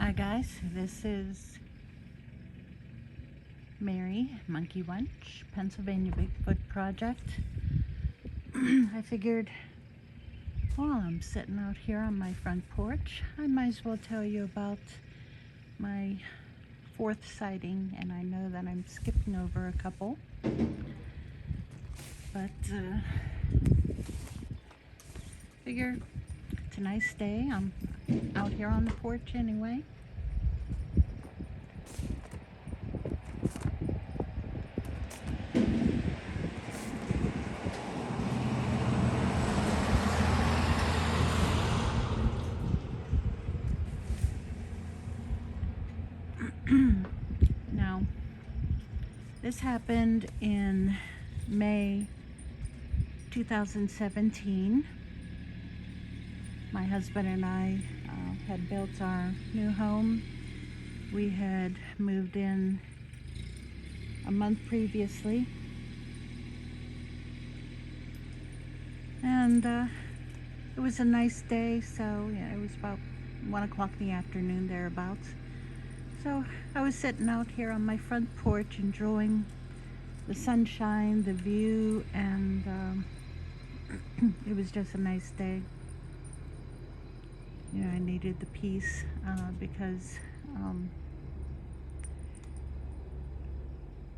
Hi guys, this is Mary, Monkey Wench, Pennsylvania Bigfoot Project. I figured while I'm sitting out here on my front porch, I might as well tell you about my fourth sighting, and I know that I'm skipping over a couple, but figure it's a nice day. I'm out here on the porch anyway. Now, this happened in May 2017. My husband and I had built our new home. We had moved in a month previously, and it was a nice day, so yeah, it was about 1 o'clock in the afternoon thereabouts. So I was sitting out here on my front porch enjoying the sunshine, the view, and it was just a nice day. You know, I needed the peace because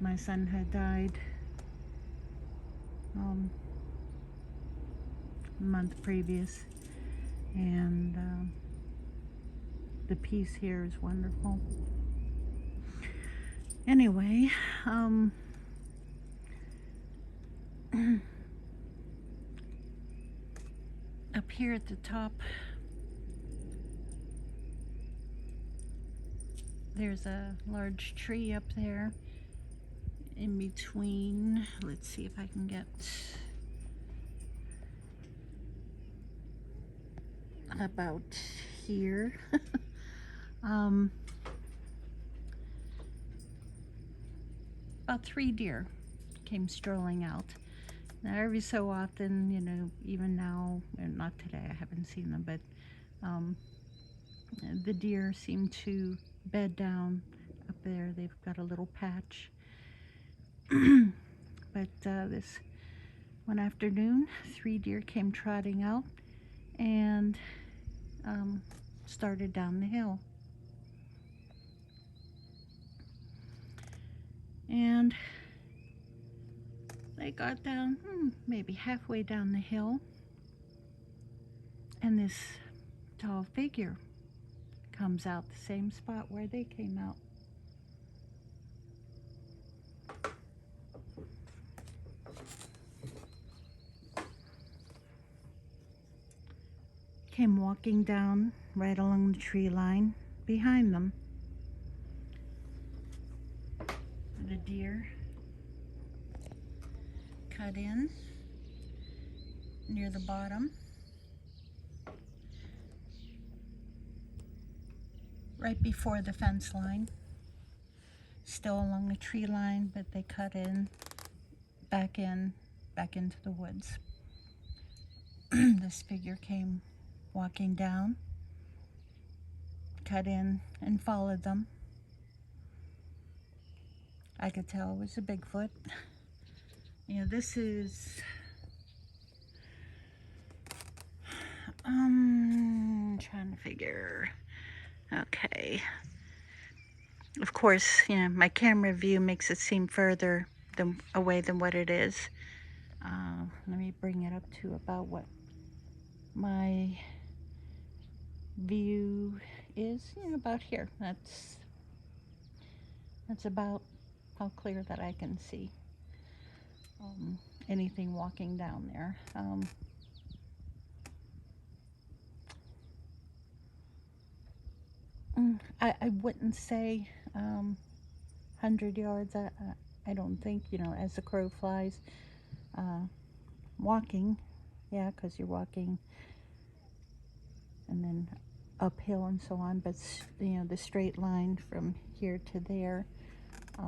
my son had died a month previous, and the peace here is wonderful. Anyway, up here at the top, there's a large tree up there in between. Let's see if I can get about here. About 3 deer came strolling out. Now, every so often, you know, even now, and not today, I haven't seen them, but the deer seem to bed down up there. They've got a little patch. But this one afternoon, 3 deer came trotting out and started down the hill. And they got down maybe halfway down the hill, and this tall figure comes out the same spot where they came out. Came walking down right along the tree line behind them. The deer cut in near the bottom, right before the fence line, still along the tree line, but they cut in, back into the woods. This figure came walking down, cut in, and followed them. I could tell it was a Bigfoot. You know, this is trying to figure. Okay. Of course, you know, my camera view makes it seem further away than what it is. Let me bring it up to about what my view is. You know, about here. That's about how clear that I can see anything walking down there. I wouldn't say 100 yards. I don't think, you know, as the crow flies. Walking, yeah, because you're walking and then uphill and so on, but you know, the straight line from here to there, I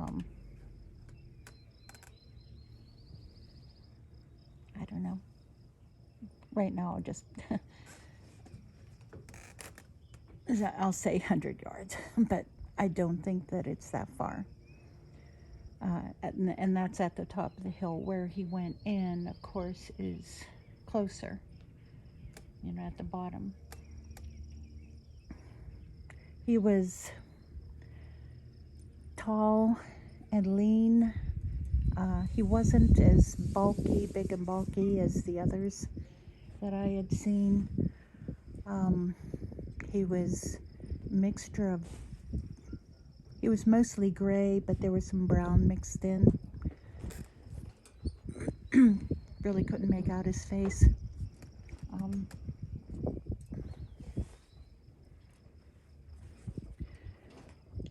don't know. Right now I'll just I'll say 100 yards, but I don't think that it's that far. And that's at the top of the hill. Where he went in, of course, is closer, at the bottom. He was tall and lean. He wasn't as big and bulky as the others that I had seen. He was he was mostly gray, but there was some brown mixed in. Really couldn't make out his face.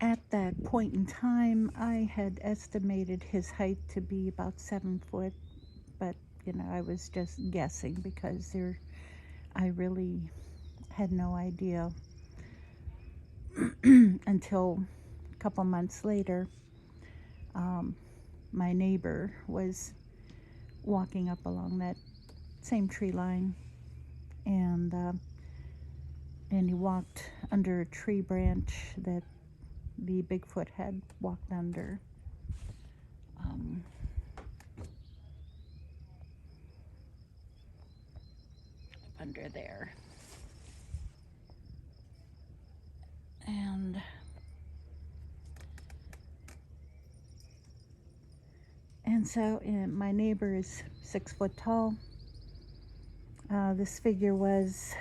At that point in time, I had estimated his height to be about 7 foot, but I was just guessing because I really had no idea until a couple months later. My neighbor was walking up along that same tree line, and he walked under a tree branch that the Bigfoot had walked under. Under there. And so my neighbor is 6 foot tall. This figure was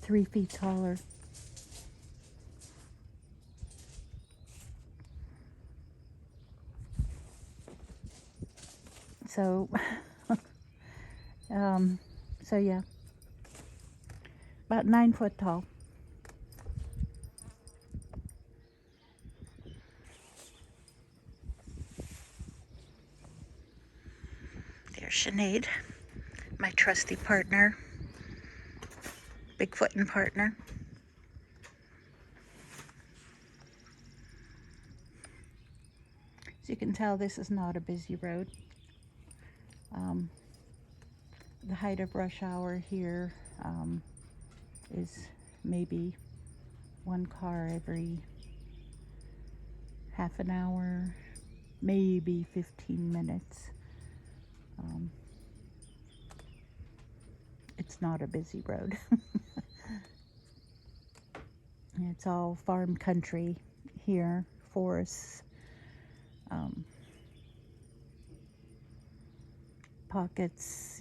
3 feet taller. So, so yeah, about 9 foot tall. There's Sinead, my trusty partner, Bigfootin' partner. As you can tell, this is not a busy road. The height of rush hour here is maybe 1 car every half an hour, maybe 15 minutes. It's not a busy road. It's all farm country here, forests, pockets,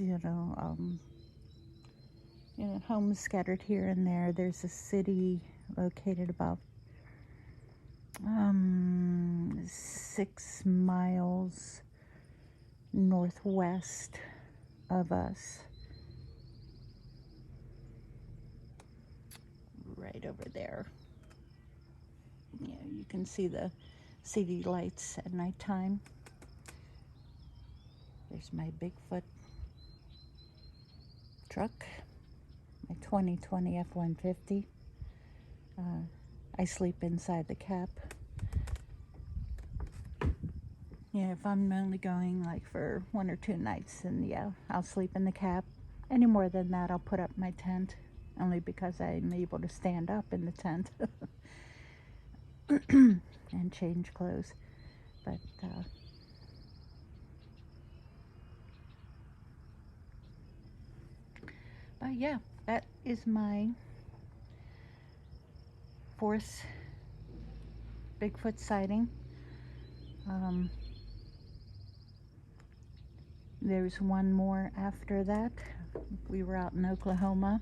homes scattered here and there. There's a city located about 6 miles northwest of us. Right over there. You can see the city lights at nighttime. There's my Bigfoot truck, my 2020 F-150. I sleep inside the cab. If I'm only going like for 1 or 2 nights, then I'll sleep in the cab. Any more than that, I'll put up my tent, only because I'm able to stand up in the tent and change clothes. But yeah, that is my 4th Bigfoot sighting. There's one more after that. We were out in Oklahoma,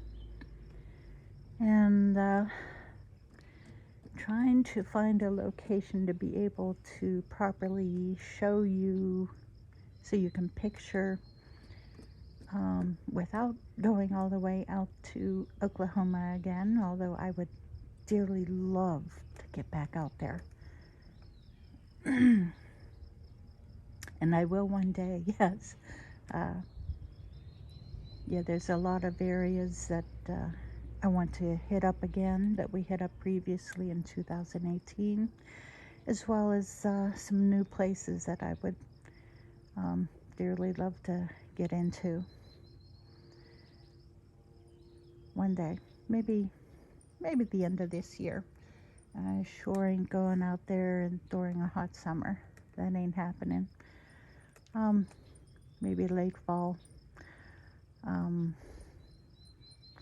and trying to find a location to be able to properly show you so you can picture without going all the way out to Oklahoma again, although I would dearly love to get back out there. And I will one day, yes. There's a lot of areas that I want to hit up again that we hit up previously in 2018, as well as some new places that I would dearly love to get into. one day, maybe the end of this year. I sure ain't going out there during a hot summer. That ain't happening. Maybe late fall, um,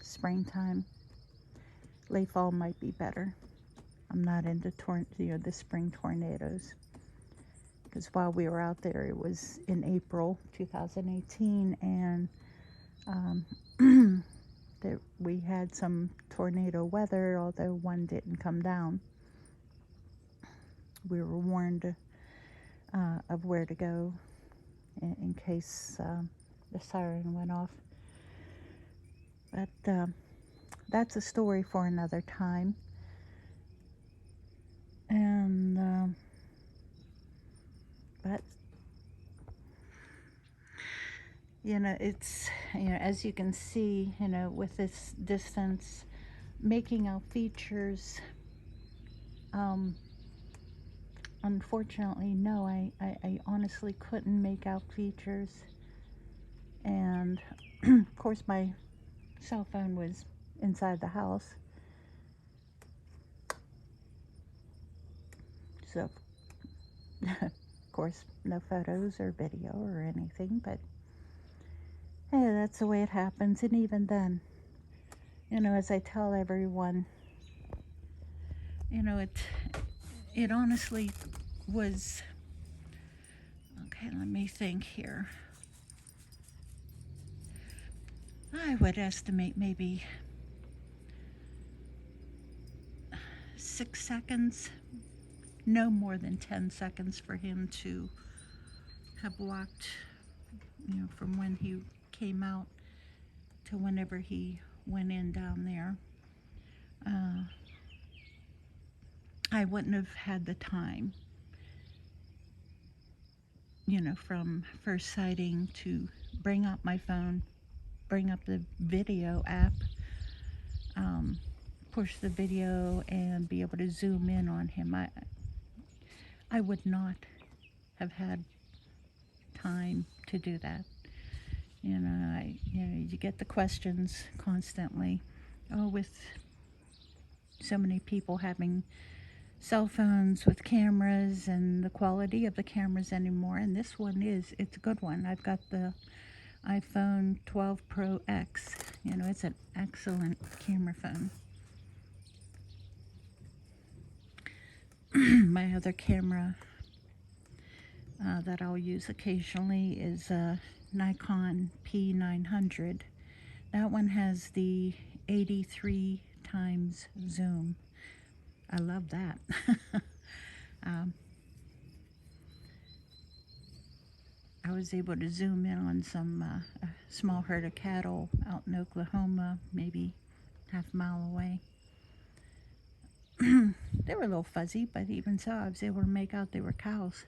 springtime. Late fall might be better. I'm not into the spring tornadoes, because while we were out there, it was in April 2018, and that we had some tornado weather, although one didn't come down. We were warned of where to go in case the siren went off. But that's a story for another time. And but it's, as you can see, with this distance, making out features, unfortunately, no, I honestly couldn't make out features. And of course my cell phone was inside the house, so of course no photos or video or anything. But hey, that's the way it happens. And even then, as I tell everyone, it honestly was, okay, let me think here. I would estimate maybe 6 seconds, no more than 10 seconds for him to have walked, from when he came out to whenever he went in down there. I wouldn't have had the time, from first sighting to bring up my phone, bring up the video app, push the video and be able to zoom in on him. I would not have had time to do that. You get the questions constantly. Oh, with so many people having cell phones with cameras, and the quality of the cameras anymore. And this one it's a good one. I've got the iPhone 12 Pro X. It's an excellent camera phone. My other camera that I'll use occasionally is a Nikon P900. That one has the 83 times zoom. I love that. I was able to zoom in on some a small herd of cattle out in Oklahoma, maybe half a mile away. They were a little fuzzy, but even so, I was able to make out they were cows.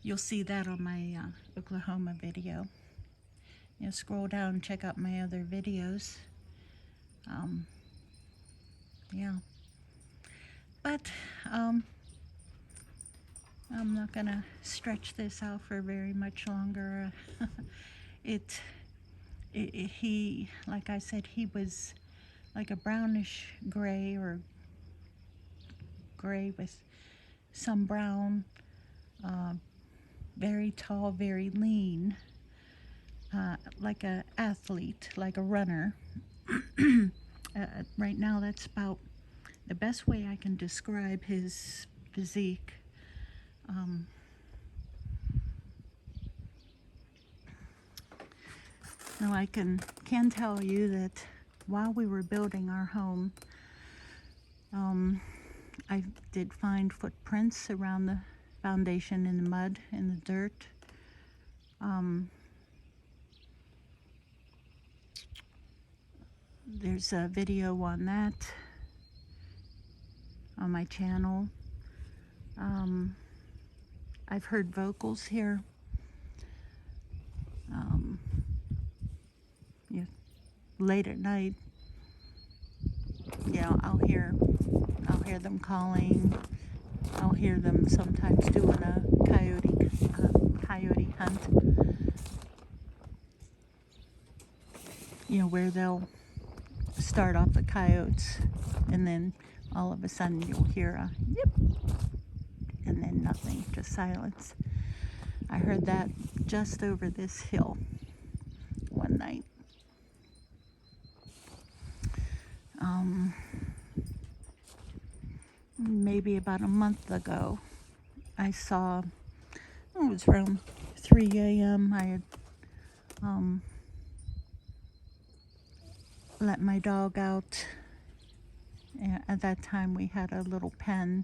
You'll see that on my Oklahoma video. Scroll down and check out my other videos. Yeah. But I'm not gonna stretch this out for very much longer. He, like I said, he was like a brownish gray, or gray with some brown, very tall, very lean, like an athlete, like a runner. Right now, that's about the best way I can describe his physique. Now, I can tell you that while we were building our home, I did find footprints around the foundation in the mud, in the dirt. There's a video on that on my channel. I've heard vocals here. Late at night, I'll hear them calling. I'll hear them sometimes doing a coyote hunt. you know, where they'll start off the coyotes, and then all of a sudden you'll hear a yip, and then nothing, just silence. I heard that just over this hill one night. Maybe about a month ago, I saw, it was around 3 a.m. I had let my dog out. At that time, we had a little pen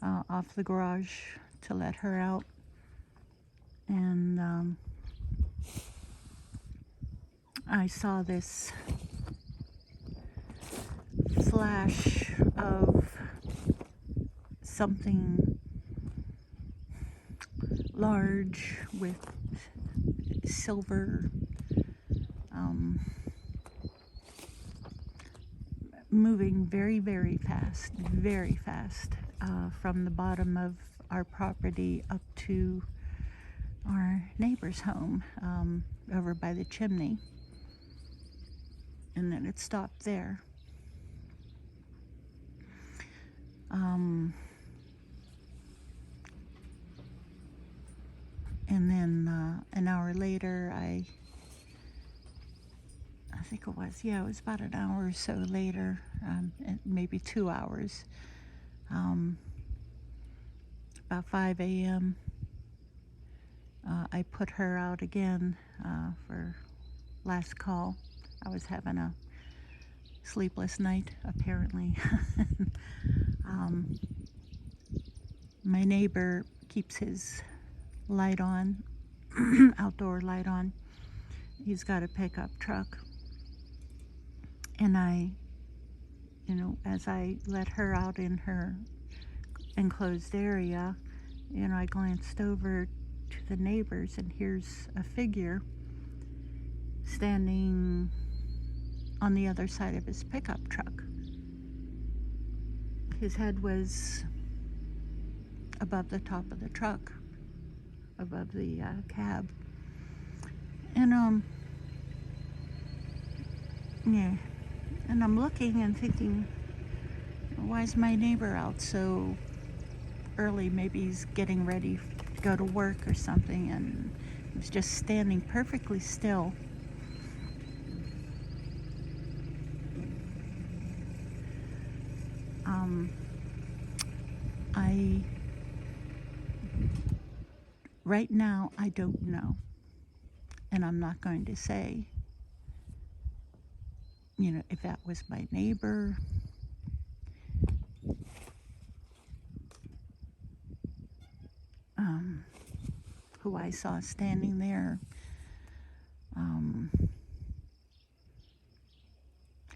off the garage to let her out. And I saw this flash of something large with silver moving very fast from the bottom of our property up to our neighbor's home over by the chimney, and then it stopped there. And then an hour later, I think it was about an hour or so later, maybe 2 hours, about 5 a.m., I put her out again for last call. I was having a sleepless night, apparently. My neighbor keeps his light on, outdoor light on. He's got a pickup truck. And I, you know, as I let her out in her enclosed area, you know, I glanced over to the neighbors, and here's a figure standing on the other side of his pickup truck. His head was above the top of the truck, above the cab. And yeah, and I'm looking and thinking, why is my neighbor out so early? Maybe he's getting ready to go to work or something, and he was just standing perfectly still. Right now, I don't know, and I'm not going to say, you know, if that was my neighbor, who I saw standing there,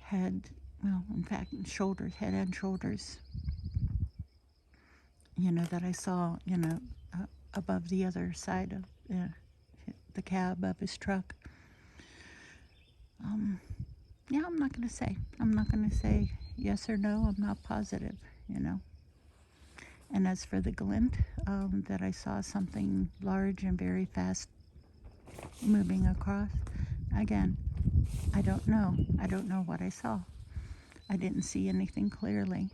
head and shoulders, you know, that I saw, you know, above the other side of the cab of his truck. Yeah, I'm not going to say yes or no. I'm not positive, you know. And as for the glint, that I saw something large and very fast moving across, again, I don't know. I don't know what I saw. I didn't see anything clearly.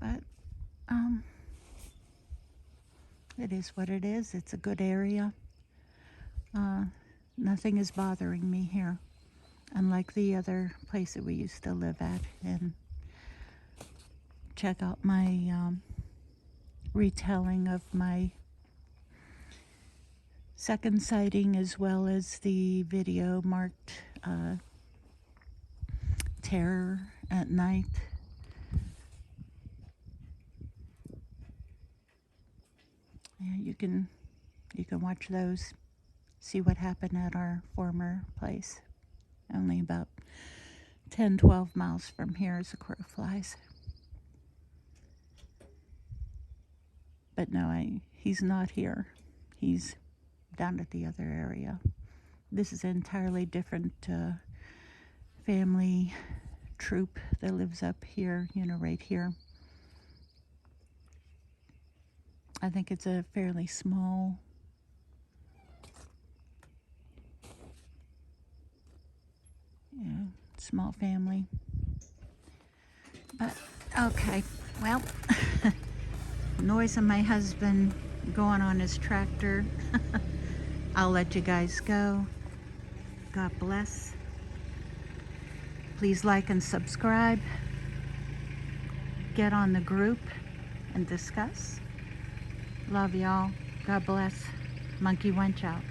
But it is what it is. It's a good area. Nothing is bothering me here, unlike the other place that we used to live at. And check out my retelling of my second sighting, as well as the video marked Terror at Night. Yeah, you can watch those, see what happened at our former place. Only about 10-12 miles from here as a crow flies. But no, he's not here. He's down at the other area. This is an entirely different family troop that lives up here, you know, right here. I think it's a fairly small small family. But okay, well, noise of my husband going on his tractor. I'll let you guys go. God bless. Please like and subscribe. Get on the group and discuss. Love y'all. God bless. Monkey Wench out.